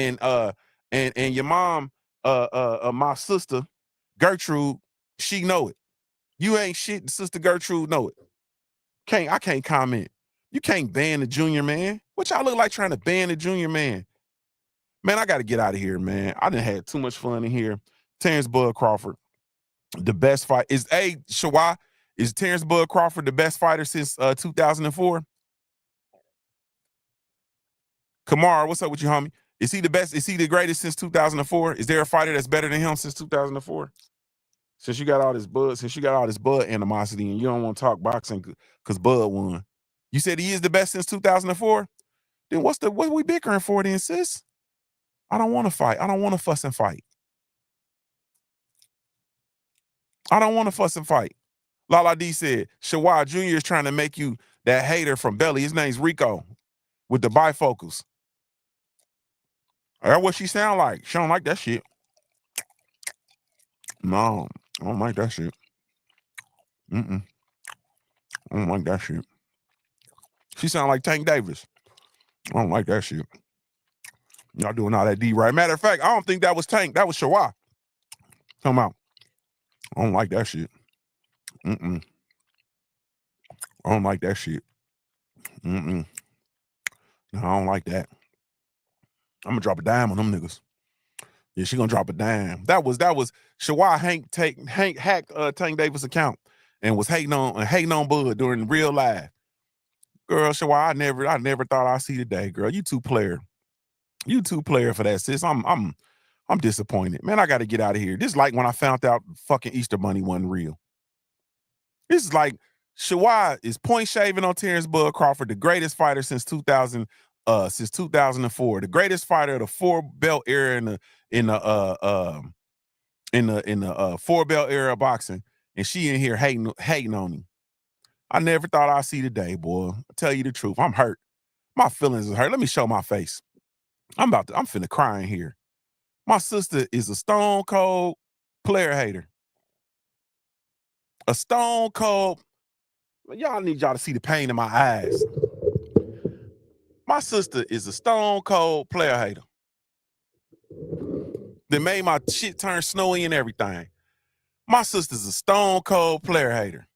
S1: your mom, my sister Gertrude, she know it. You ain't shit. Sister Gertrude know it. I can't comment. You can't ban the Junior, man. What y'all look like trying to ban the Junior, man? Man, I got to get out of here, man. I done had too much fun in here. Terence Bud Crawford, the best fight. Shawai, is Terence Bud Crawford the best fighter since 2004? Kamar, what's up with you, homie? Is he the best? Is he the greatest since 2004? Is there a fighter that's better than him since 2004? Since you got all this Bud animosity and you don't want to talk boxing because Bud won. You said he is the best since 2004? Then what are we bickering for then, sis? I don't want to fight. I don't want to fuss and fight. I don't want to fuss and fight. Lala D said, Shawai Jr. is trying to make you that hater from Belly. His name's Rico with the bifocals. That's what she sound like. She don't like that shit. No, I don't like that shit. I don't like that shit. She sound like Tank Davis. I don't like that shit. Y'all doing all that D right. Matter of fact, I don't think that was Tank. That was Shawai. Come out. I don't like that shit. I don't like that shit. No, I don't like that. I'm gonna drop a dime on them niggas. Yeah, she gonna drop a dime. That was Shawai hacked Tank Davis account and was hating on Bud during real live. Girl, Shawai, I never thought I'd see the day, girl. You too player for that, sis. I'm disappointed. Man, I gotta get out of here. This is like when I found out fucking Easter Bunny wasn't real. This is like Shawai is point shaving on Terence Bud Crawford, the greatest fighter since 2004, the greatest fighter of the 4-belt era in the 4-belt era of boxing, and she in here hating on him. I never thought I'd see the day, boy. I tell you the truth, I'm hurt. My feelings is hurt. Let me show my face. I'm finna cry in here. My sister is a stone cold player hater. A stone cold. Y'all need y'all to see the pain in my eyes. My sister is a stone cold player hater. That made my shit turn snowy and everything. My sister's a stone cold player hater.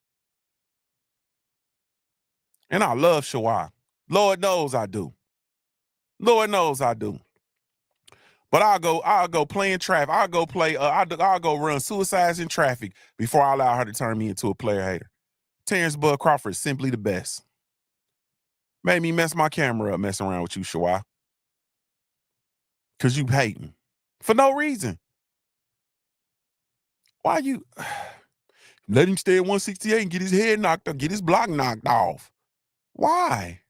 S1: And I love Shawai. Lord knows I do. Lord knows I do. But I'll go play in traffic. I'll go run suicides in traffic before I allow her to turn me into a player hater. Terence Bud Crawford is simply the best. Made me mess my camera up messing around with you, Shawai. Because you hating. For no reason. Why you let him stay at 168 and get his head knocked off, get his block knocked off? Why?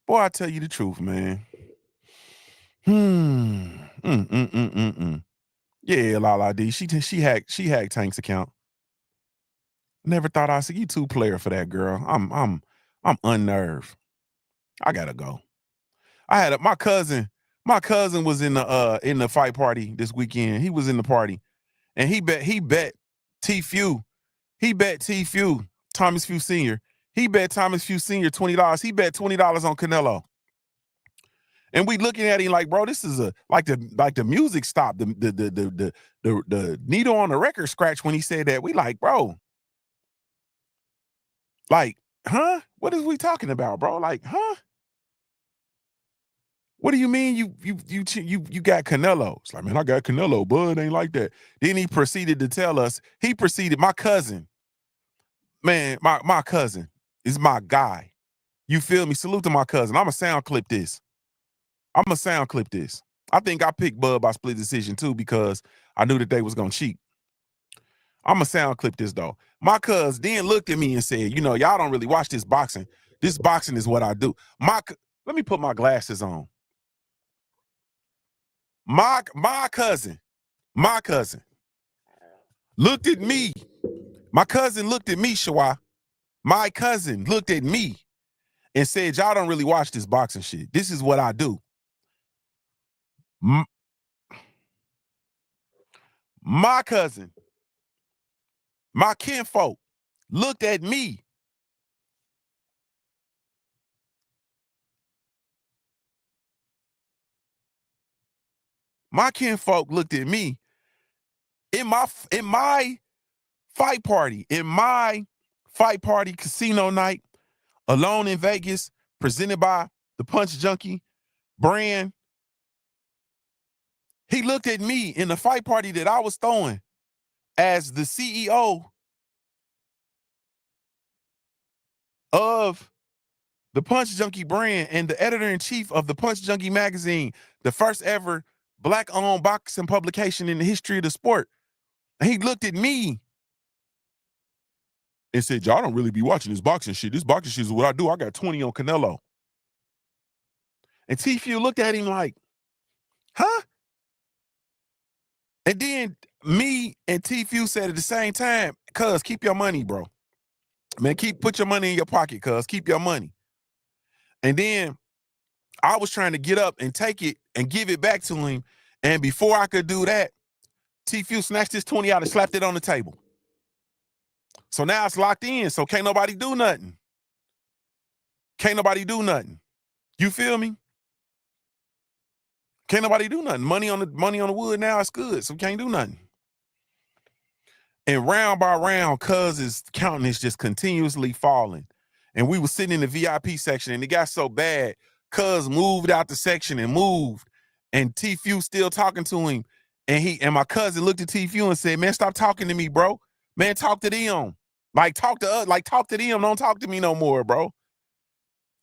S1: Boy, I tell you the truth, man. Yeah, Lala D. She hacked Tank's account. Never thought I'd see you two player for that, girl. I'm unnerved. I gotta go. I had my cousin was in the fight party this weekend. He was in the party, and he bet T Few. He bet T Few, Thomas Few Sr. He bet Thomas Few Sr. $20. He bet $20 on Canelo. And we looking at him like, bro, this is like the music stopped. The needle on the record scratch when he said that. We like, bro. Like, huh? What is we talking about, bro? Like, huh? What do you mean you got Canelo? It's like, man, I got Canelo, Bud ain't like that. Then he proceeded to tell us, my cousin, man, my cousin is my guy. You feel me? Salute to my cousin. I'm going to sound clip this. I think I picked Bud by split decision too because I knew that they was going to cheat. I'm going to sound clip this though. My cousin then looked at me and said, you know, y'all don't really watch this boxing. This boxing is what I do. Let me put my glasses on. My cousin looked at me. My cousin looked at me, Shawai. My cousin looked at me and said, y'all don't really watch this boxing shit. This is what I do. My cousin, my kinfolk looked at me. My kinfolk looked at me in my fight party, casino night, alone in Vegas, presented by the Punch Junkie brand. He looked at me in the fight party that I was throwing as the CEO of the Punch Junkie brand and the editor-in-chief of the Punch Junkie magazine, the first ever Black-owned boxing publication in the history of the sport. And he looked at me and said, y'all don't really be watching this boxing shit. This boxing shit is what I do. I got 20 on Canelo. And T-Few looked at him like, huh? And then me and T-Few said at the same time, cuz, keep your money, bro. Man, put your money in your pocket, cuz. Keep your money. And then I was trying to get up and take it and give it back to him. And before I could do that, T-Few snatched his 20 out and slapped it on the table. So now it's locked in, so can't nobody do nothing. You feel me? Can't nobody do nothing. Money on the wood now, it's good, so can't do nothing. And round by round, cuz's countenance just continuously falling. And we were sitting in the VIP section, and it got so bad, cuz moved out the section and moved. And T-Few still talking to him. And my cousin looked at T-Few and said, man, stop talking to me, bro. Man, talk to them. Talk to them. Don't talk to me no more, bro.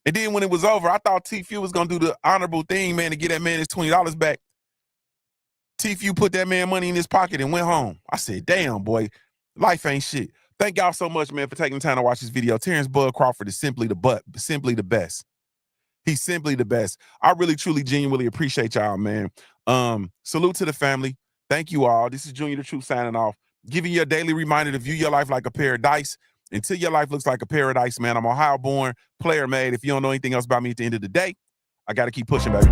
S1: And then when it was over, I thought T-Few was going to do the honorable thing, man, to get that man his $20 back. T-Few put that man money in his pocket and went home. I said, damn, boy, life ain't shit. Thank y'all so much, man, for taking the time to watch this video. Terence Bud Crawford is simply the best. He's simply the best. I really, truly, genuinely appreciate y'all, man. Salute to the family. Thank you all. This is JuniorTheTruth signing off, giving you a daily reminder to view your life like a paradise. Until your life looks like a paradise, man. I'm Ohio-born, player-made. If you don't know anything else about me at the end of the day, I got to keep pushing, baby.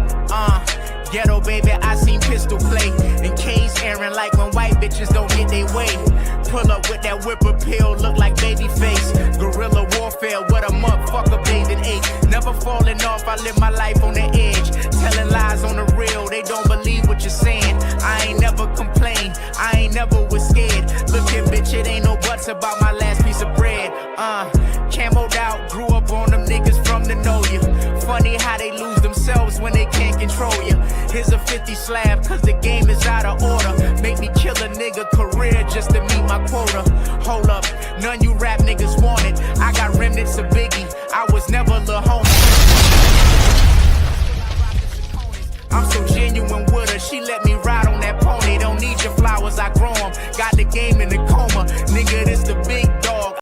S3: Ghetto baby, I seen pistol play and case airing like when white bitches don't get their way. Pull up with that whip appeal, look like baby face. Guerrilla warfare, what a motherfucker bathing ate. Never falling off, I live my life on the edge. Telling lies on the real, they don't believe what you're saying. I ain't never complained, I ain't never was scared. Look here, bitch, it ain't no buts about my last piece of bread. Camoed out, grew up on them niggas from the know you. Funny how they lose themselves when they can't control you. Here's a 50 slab, cause the game is out of order. Make me kill a nigga career just to meet my quota. Hold up, none you rap niggas want it. I got remnants of big